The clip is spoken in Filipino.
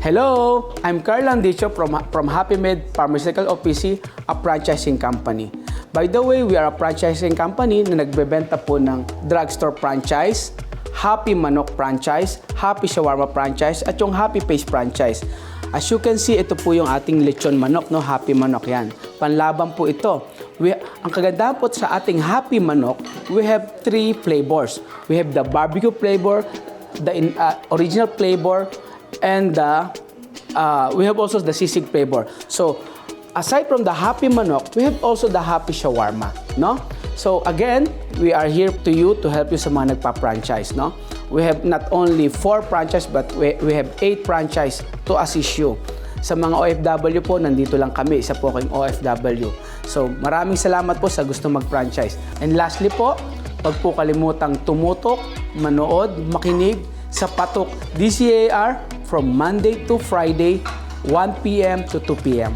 Hello, I'm Carl Andicho from Happy Med Pharmaceutical OPC, a franchising company. By the way, we are a franchising company na nagbebenta po ng drugstore franchise, Happy Manok franchise, Happy Shawarma franchise, at yung Happy Face franchise. As you can see, ito po yung ating lechon manok, no? Happy Manok yan. Panlaban po ito. Ang kagandahan po sa ating Happy Manok, we have 3 flavors. We have the barbecue flavor, the original flavor, and we have also the sisig flavor. So, aside from the Happy Manok, we have also the Happy Shawarma, no? So, again, we are here to you to help you sa mga nagpa-franchise, no? We have not only 4 franchise, but we have 8 franchise to assist you. Sa mga OFW po, nandito lang kami. Isa po akong OFW. So, maraming salamat po sa gusto mag-franchise. And lastly po, huwag po kalimutang tumutok, manood, makinig sa Patok DCAR from Monday to Friday, 1 p.m. to 2 p.m.